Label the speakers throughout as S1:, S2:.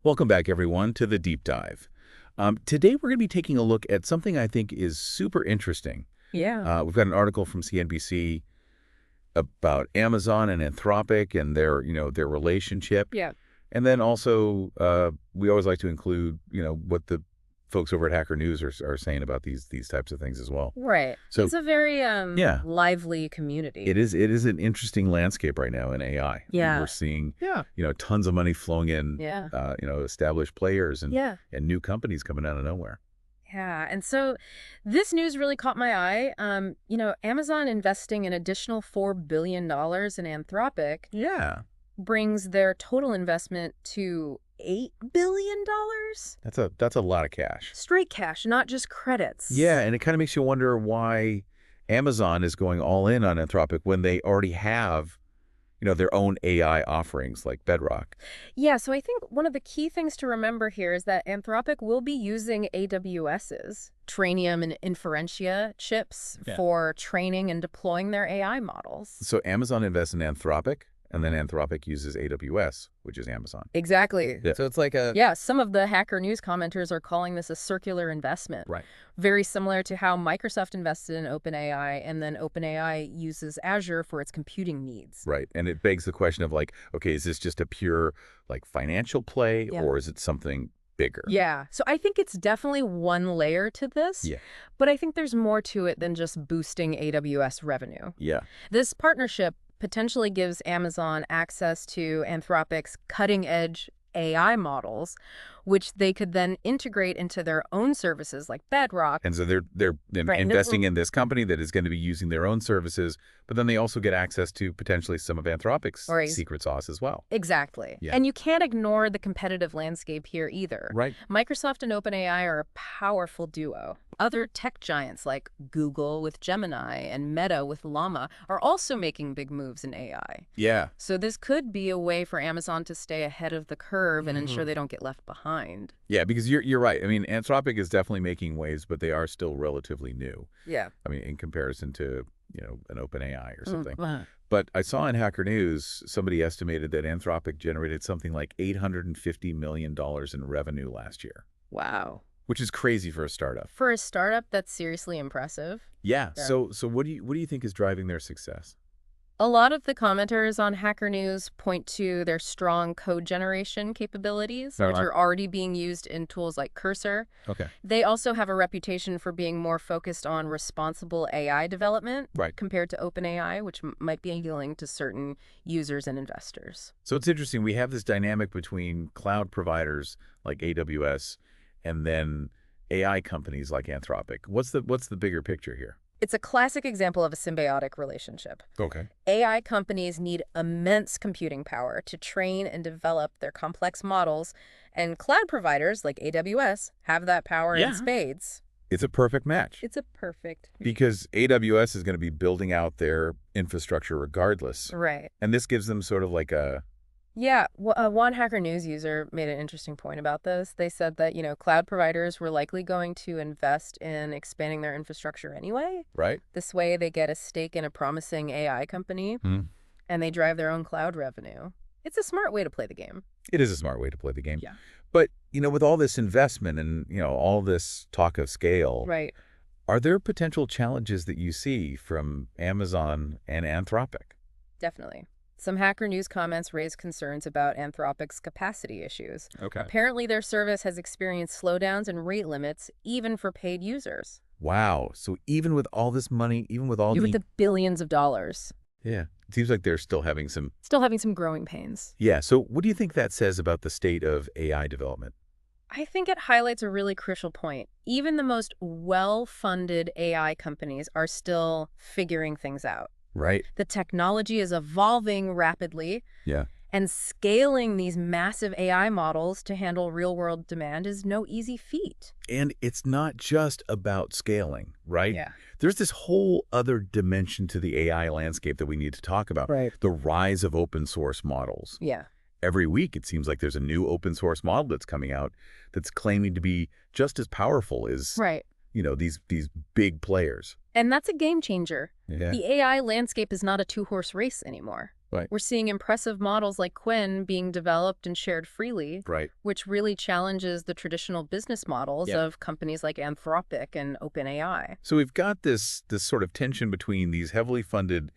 S1: Welcome back, everyone, to the Deep Dive. Today, we're going to be taking a look at something I think is super interesting.
S2: Yeah.
S1: We've got an article from CNBC about Amazon and Anthropic and their relationship.
S2: Yeah.
S1: And then also, we always like to include, what the folks over at Hacker News are saying about these types of things as well.
S2: Right.
S1: So,
S2: It's a very
S1: yeah,
S2: lively community.
S1: it is an interesting landscape right now in AI.
S2: Yeah.
S1: We're seeing,
S3: Yeah.
S1: tons of money flowing in,
S2: Yeah.
S1: established players and
S2: Yeah.
S1: new companies coming out of nowhere.
S2: Yeah. And so this news really caught my eye. Amazon investing an additional $4 billion in Anthropic
S1: Yeah.
S2: brings their total investment to $8 billion?
S1: That's a lot of cash.
S2: Straight cash, not just credits.
S1: Yeah, and it kind of makes you wonder why Amazon is going all in on Anthropic when they already have, their own AI offerings like Bedrock.
S2: Yeah, so I think one of the key things to remember here is that Anthropic will be using AWS's Trainium and Inferentia chips for training and deploying their AI models.
S1: So Amazon invests in Anthropic, and then Anthropic uses AWS, which is Amazon.
S2: Exactly.
S1: Yeah.
S3: So it's like a
S2: Yeah, some of the Hacker News commenters are calling this a circular investment.
S1: Right.
S2: Very similar to how Microsoft invested in OpenAI, and then OpenAI uses Azure for its computing needs.
S1: Right. And it begs the question of okay, is this just a pure financial play
S2: Yeah.
S1: or is it something bigger?
S2: Yeah, so I think it's definitely one layer to this,
S1: Yeah.
S2: but I think there's more to it than just boosting AWS revenue.
S1: Yeah.
S2: This partnership potentially gives Amazon access to Anthropic's cutting-edge AI models, which they could then integrate into their own services like Bedrock.
S1: And so they're
S2: Right.
S1: investing in this company that is going to be using their own services, but then they also get access to potentially some of Anthropic's
S2: Right.
S1: secret sauce as well.
S2: Exactly.
S1: Yeah.
S2: And you can't ignore the competitive landscape here either.
S1: Right.
S2: Microsoft and OpenAI are a powerful duo. Other tech giants like Google with Gemini and Meta with Llama are also making big moves in AI.
S1: Yeah.
S2: So this could be a way for Amazon to stay ahead of the curve and ensure they don't get left behind.
S1: Yeah, because you're right. I mean, Anthropic is definitely making waves, but they are still relatively new.
S2: Yeah.
S1: I mean, in comparison to, an OpenAI or something.
S2: Wow.
S1: But I saw in Hacker News, somebody estimated that Anthropic generated something like $850 million in revenue last year,
S2: Wow.
S1: which is crazy for a startup.
S2: For a startup, that's seriously impressive.
S1: Yeah.
S2: Yeah.
S1: So what do you think is driving their success?
S2: A lot of the commenters on Hacker News point to their strong code generation capabilities, which are already being used in tools like Cursor.
S1: Okay.
S2: They also have a reputation for being more focused on responsible AI development
S1: Right.
S2: compared to OpenAI, which might be appealing to certain users and investors.
S1: So it's interesting. We have this dynamic between cloud providers like AWS and then AI companies like Anthropic. What's the bigger picture here?
S2: It's a classic example of a symbiotic relationship.
S1: Okay.
S2: AI companies need immense computing power to train and develop their complex models, and cloud providers like AWS have that power in spades.
S1: It's a perfect match
S2: It's a perfect.
S1: because AWS is going to be building out their infrastructure regardless.
S2: Right.
S1: And this gives them sort of like a,
S2: Yeah, one Hacker News user made an interesting point about this. They said that, cloud providers were likely going to invest in expanding their infrastructure anyway.
S1: right?
S2: This way they get a stake in a promising AI company, and they drive their own cloud revenue. It's a smart way to play the game.
S1: It is a smart way to play the game.
S2: Yeah.
S1: But, with all this investment and, all this talk of scale,
S2: Right.
S1: are there potential challenges that you see from Amazon and Anthropic?
S2: Definitely. Some Hacker News comments raise concerns about Anthropic's capacity issues.
S1: Okay.
S2: Apparently, their service has experienced slowdowns and rate limits, even for paid users.
S1: Wow. So even with all this money, even with all
S2: With the billions of dollars.
S1: yeah, it seems like they're still having some.
S2: Still having some growing pains.
S1: Yeah. So what do you think that says about the state of AI development?
S2: I think it highlights a really crucial point. Even the most well-funded AI companies are still figuring things out.
S1: Right.
S2: The technology is evolving rapidly,
S1: Yeah.
S2: and scaling these massive AI models to handle real-world demand is no easy feat.
S1: And it's not just about scaling, right?
S2: Yeah.
S1: There's this whole other dimension to the AI landscape that we need to talk about.
S2: Right.
S1: The rise of open source models.
S2: Yeah.
S1: Every week, it seems like there's a new open source model that's coming out that's claiming to be just as powerful as,
S2: Right.
S1: these big players.
S2: And that's a game changer.
S1: Yeah.
S2: The AI landscape is not a two-horse race anymore.
S1: Right.
S2: We're seeing impressive models like Quinn being developed and shared freely,
S1: Right.
S2: which really challenges the traditional business models
S1: Yeah.
S2: of companies like Anthropic and OpenAI.
S1: So we've got this sort of tension between these heavily funded,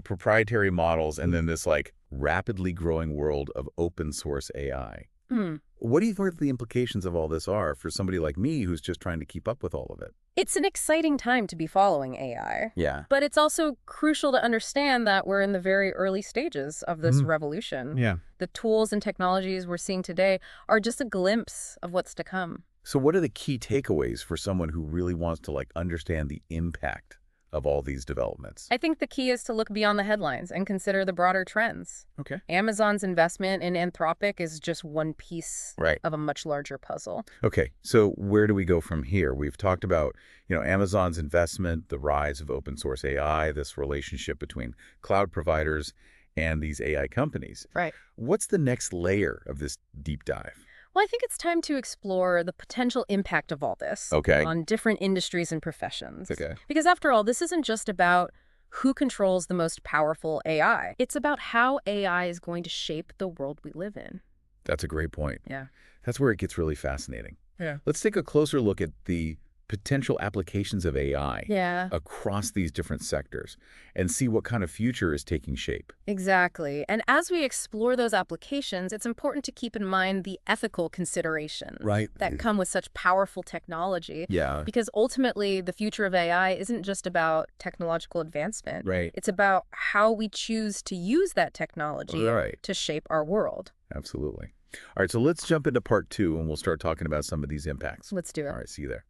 S1: proprietary models and then this like rapidly growing world of open source AI.
S2: Hmm.
S1: What do you think the implications of all this are for somebody like me who's just trying to keep up with all of it?
S2: It's an exciting time to be following AI.
S1: Yeah.
S2: But it's also crucial to understand that we're in the very early stages of this revolution.
S1: Yeah.
S2: The tools and technologies we're seeing today are just a glimpse of what's to come.
S1: So what are the key takeaways for someone who really wants to like understand the impact of all these developments?
S2: I think the key is to look beyond the headlines and consider the broader trends.
S1: Okay.
S2: Amazon's investment in Anthropic is just one piece
S1: Right.
S2: of a much larger puzzle.
S1: Okay. So where do we go from here? We've talked about, Amazon's investment, the rise of open source AI, this relationship between cloud providers and these AI companies.
S2: Right.
S1: What's the next layer of this deep dive?
S2: Well, I think it's time to explore the potential impact of all this
S1: Okay.
S2: on different industries and professions.
S1: Okay.
S2: Because after all, this isn't just about who controls the most powerful AI. It's about how AI is going to shape the world we live in.
S1: That's a great point.
S2: Yeah.
S1: That's where it gets really fascinating.
S2: Yeah.
S1: Let's take a closer look at the potential applications of AI
S2: Yeah,
S1: across these different sectors and see what kind of future is taking shape.
S2: exactly. And as we explore those applications, it's important to keep in mind the ethical considerations
S1: Right.
S2: that come with such powerful technology.
S1: Yeah.
S2: Because ultimately, the future of AI isn't just about technological advancement.
S1: Right.
S2: It's about how we choose to use that technology
S1: Right.
S2: to shape our world.
S1: Absolutely. All right, so let's jump into part 2 and we'll start talking about some of these impacts.
S2: Let's do it.
S1: All right, see you there.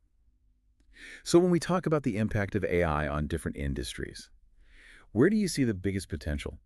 S1: So when we talk about the impact of AI on different industries, where do you see the biggest potential?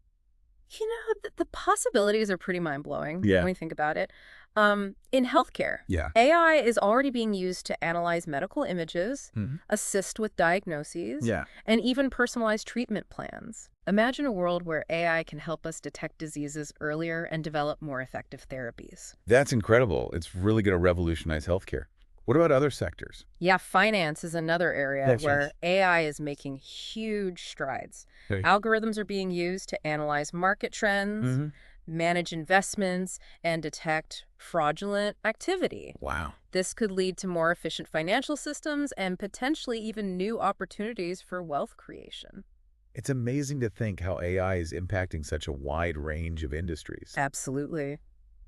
S2: You know, the possibilities are pretty mind-blowing
S1: Yeah.
S2: when you think about it. In healthcare,
S1: Yeah.
S2: AI is already being used to analyze medical images,
S1: Mhm.
S2: assist with diagnoses,
S1: Yeah.
S2: and even personalize treatment plans. Imagine a world where AI can help us detect diseases earlier and develop more effective therapies.
S1: That's incredible. It's really going to revolutionize healthcare. What about other sectors?
S2: Yeah, finance is another area
S1: That's
S2: where
S1: right.
S2: AI is making huge strides.
S1: Okay.
S2: Algorithms are being used to analyze market trends,
S1: Hmm.
S2: manage investments, and detect fraudulent activity.
S1: Wow.
S2: This could lead to more efficient financial systems and potentially even new opportunities for wealth creation.
S1: It's amazing to think how AI is impacting such a wide range of industries.
S2: Absolutely.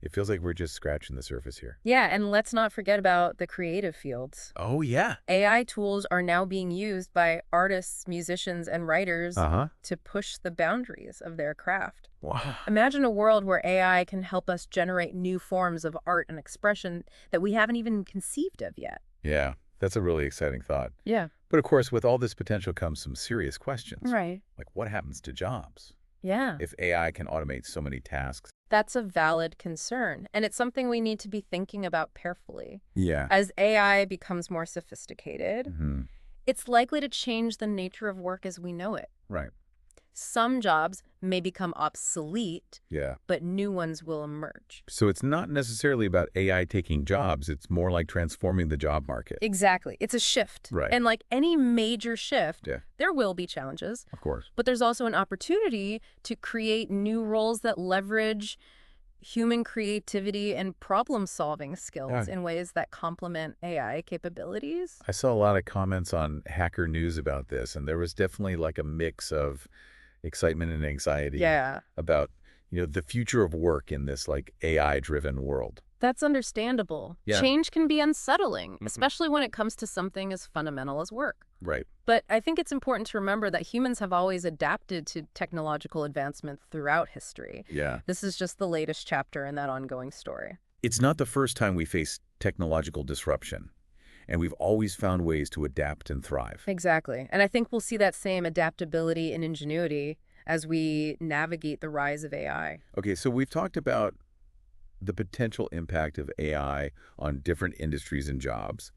S1: It feels like we're just scratching the surface here.
S2: Yeah, and let's not forget about the creative fields.
S1: Oh, yeah.
S2: AI tools are now being used by artists, musicians, and writers
S1: Uh-huh.
S2: to push the boundaries of their craft.
S1: Wow.
S2: Imagine a world where AI can help us generate new forms of art and expression that we haven't even conceived of yet.
S1: Yeah, that's a really exciting thought.
S2: Yeah.
S1: But of course, with all this potential comes some serious questions.
S2: Right.
S1: Like what happens to jobs
S2: Yeah.
S1: if AI can automate so many tasks?
S2: That's a valid concern, and it's something we need to be thinking about carefully.
S1: Yeah.
S2: As AI becomes more sophisticated,
S1: Hmm.
S2: it's likely to change the nature of work as we know it.
S1: Right.
S2: Some jobs may become obsolete,
S1: Yeah.
S2: but new ones will emerge.
S1: So it's not necessarily about AI taking jobs. It's more like transforming the job market.
S2: Exactly. It's a shift.
S1: Right.
S2: And like any major shift,
S1: Yeah.
S2: there will be challenges,
S1: Of course.
S2: but there's also an opportunity to create new roles that leverage human creativity and problem-solving skills
S1: Yeah.
S2: in ways that complement AI capabilities.
S1: I saw a lot of comments on Hacker News about this, and there was definitely like a mix of excitement and anxiety
S2: Yeah,
S1: about, the future of work in this like AI-driven world.
S2: that's understandable.
S1: Yeah.
S2: Change can be unsettling,
S1: Mhm.
S2: especially when it comes to something as fundamental as work.
S1: Right.
S2: But I think it's important to remember that humans have always adapted to technological advancement throughout history.
S1: Yeah.
S2: This is just the latest chapter in that ongoing story.
S1: It's not the first time we face technological disruption, and we've always found ways to adapt and thrive.
S2: Exactly. And I think we'll see that same adaptability and ingenuity as we navigate the rise of AI.
S1: Okay, so we've talked about the potential impact of AI on different industries and jobs.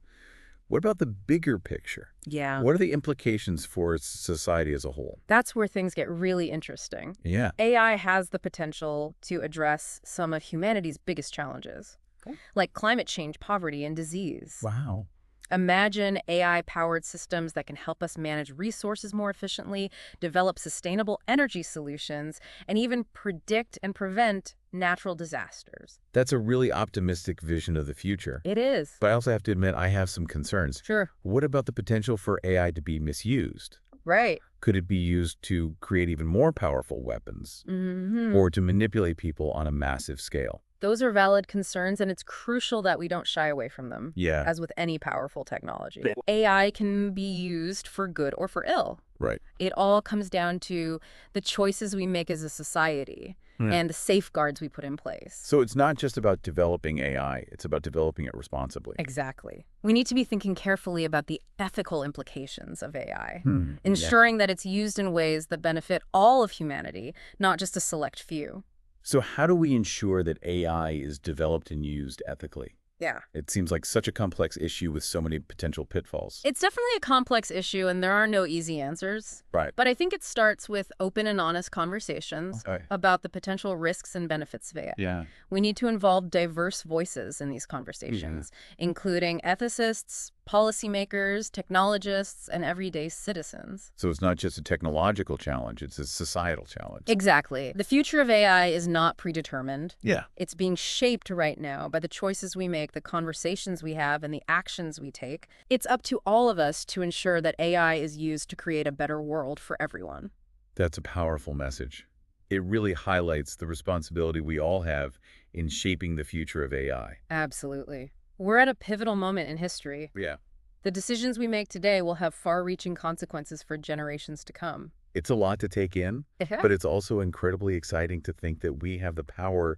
S1: What about the bigger picture?
S2: Yeah.
S1: What are the implications for society as a whole?
S2: That's where things get really interesting.
S1: Yeah.
S2: AI has the potential to address some of humanity's biggest challenges,
S1: Okay.
S2: like climate change, poverty, and disease.
S1: Wow.
S2: Imagine AI-powered systems that can help us manage resources more efficiently, develop sustainable energy solutions, and even predict and prevent natural disasters.
S1: That's a really optimistic vision of the future.
S2: It is.
S1: But I also have to admit, I have some concerns.
S2: Sure.
S1: What about the potential for AI to be misused?
S2: Right.
S1: Could it be used to create even more powerful weapons or to manipulate people on a massive scale?
S2: Those are valid concerns, and it's crucial that we don't shy away from them,
S1: Yeah.
S2: as with any powerful technology. AI can be used for good or for ill.
S1: Right.
S2: It all comes down to the choices we make as a society and the safeguards we put in place.
S1: So it's not just about developing AI, it's about developing it responsibly.
S2: Exactly. We need to be thinking carefully about the ethical implications of AI,
S1: Yeah.
S2: ensuring that it's used in ways that benefit all of humanity, not just a select few.
S1: So how do we ensure that AI is developed and used ethically?
S2: Yeah.
S1: It seems like such a complex issue with so many potential pitfalls.
S2: It's definitely a complex issue, and there are no easy answers.
S1: Right.
S2: But I think it starts with open and honest conversations about the potential risks and benefits of AI.
S1: Yeah.
S2: We need to involve diverse voices in these conversations, including ethicists, policymakers, technologists, and everyday citizens.
S1: So it's not just a technological challenge, it's a societal challenge.
S2: Exactly. The future of AI is not predetermined.
S1: Yeah.
S2: It's being shaped right now by the choices we make, the conversations we have, and the actions we take. It's up to all of us to ensure that AI is used to create a better world for everyone.
S1: That's a powerful message. It really highlights the responsibility we all have in shaping the future of AI.
S2: Absolutely. We're at a pivotal moment in history.
S1: Yeah.
S2: The decisions we make today will have far-reaching consequences for generations to come.
S1: It's a lot to take in, but it's also incredibly exciting to think that we have the power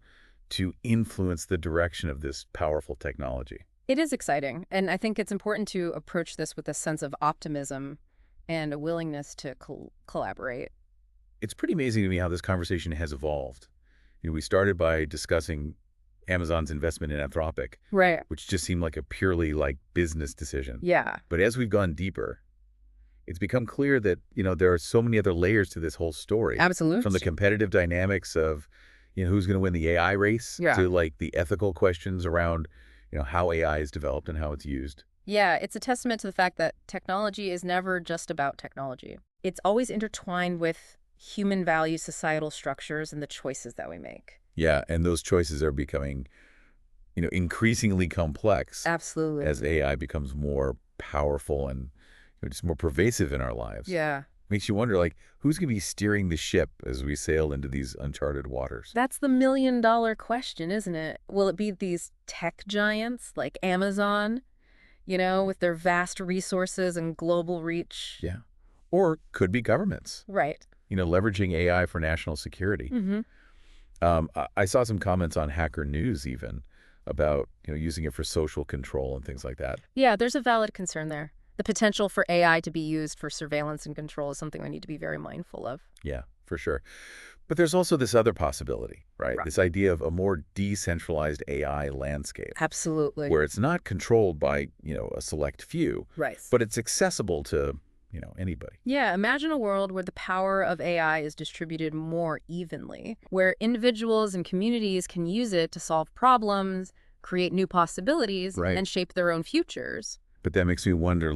S1: to influence the direction of this powerful technology.
S2: It is exciting, and I think it's important to approach this with a sense of optimism and a willingness to collaborate.
S1: It's pretty amazing to me how this conversation has evolved. We started by discussing Amazon's investment in Anthropic,
S2: Right.
S1: which just seemed like a purely business decision.
S2: Yeah.
S1: But as we've gone deeper, it's become clear that, there are so many other layers to this whole story.
S2: Absolutely.
S1: From the competitive dynamics of, who's going to win the AI race to the ethical questions around, how AI is developed and how it's used.
S2: Yeah, it's a testament to the fact that technology is never just about technology. It's always intertwined with human values, societal structures, and the choices that we make.
S1: Yeah, and those choices are becoming, increasingly complex.
S2: Absolutely.
S1: As AI becomes more powerful and just more pervasive in our lives.
S2: Yeah.
S1: Makes you wonder, who's going to be steering the ship as we sail into these uncharted waters?
S2: That's the million-dollar question, isn't it? Will it be these tech giants like Amazon, with their vast resources and global reach?
S1: Yeah. Or could be governments.
S2: Right.
S1: Leveraging AI for national security. I saw some comments on Hacker News even about, using it for social control and things like that.
S2: Yeah, there's a valid concern there. The potential for AI to be used for surveillance and control is something we need to be very mindful of.
S1: Yeah, for sure. But there's also this other possibility, right? This idea of a more decentralized AI landscape.
S2: Absolutely.
S1: Where it's not controlled by, a select few.
S2: Right.
S1: But it's accessible to, anybody.
S2: Yeah, imagine a world where the power of AI is distributed more evenly, where individuals and communities can use it to solve problems, create new possibilities, and shape their own futures.
S1: But that makes me wonder,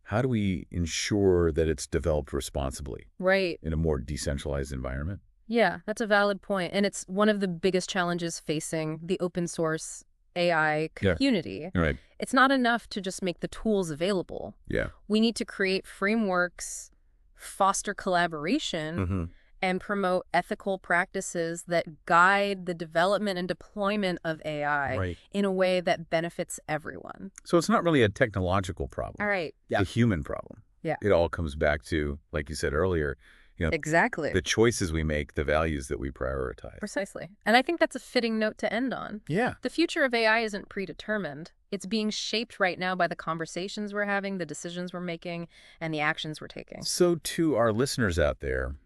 S1: how do we ensure that it's developed responsibly?
S2: Right.
S1: In a more decentralized environment?
S2: Yeah, that's a valid point. And it's one of the biggest challenges facing the open source AI community.
S1: Yeah. Right.
S2: It's not enough to just make the tools available.
S1: Yeah.
S2: We need to create frameworks, foster collaboration, and promote ethical practices that guide the development and deployment of AI in a way that benefits everyone.
S1: So it's not really a technological problem.
S2: All right.
S1: It's a human problem.
S2: Yeah.
S1: It all comes back to, like you said earlier,
S2: exactly.
S1: the choices we make, the values that we prioritize.
S2: Precisely. And I think that's a fitting note to end on.
S1: Yeah.
S2: The future of AI isn't predetermined. It's being shaped right now by the conversations we're having, the decisions we're making, and the actions we're taking. So
S1: to our listeners out there,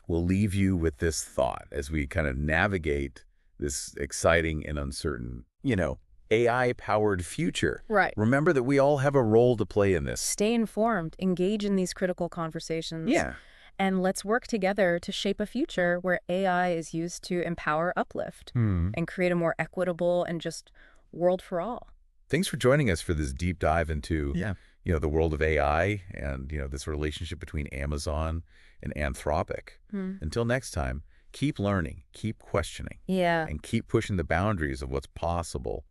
S1: we'll leave you with this thought as we kind of navigate this exciting and uncertain, AI-powered future.
S2: Right.
S1: Remember that we all have a role to play in this.
S2: Stay informed, engage in these critical conversations.
S1: Yeah.
S2: And let's work together to shape a future where AI is used to empower, uplift, and create a more equitable and just world for all.
S1: Thanks for joining us for this deep dive into,
S3: Yeah.
S1: the world of AI and, this relationship between Amazon and Anthropic. Until next time, keep learning, keep questioning,
S2: Yeah.
S1: and keep pushing the boundaries of what's possible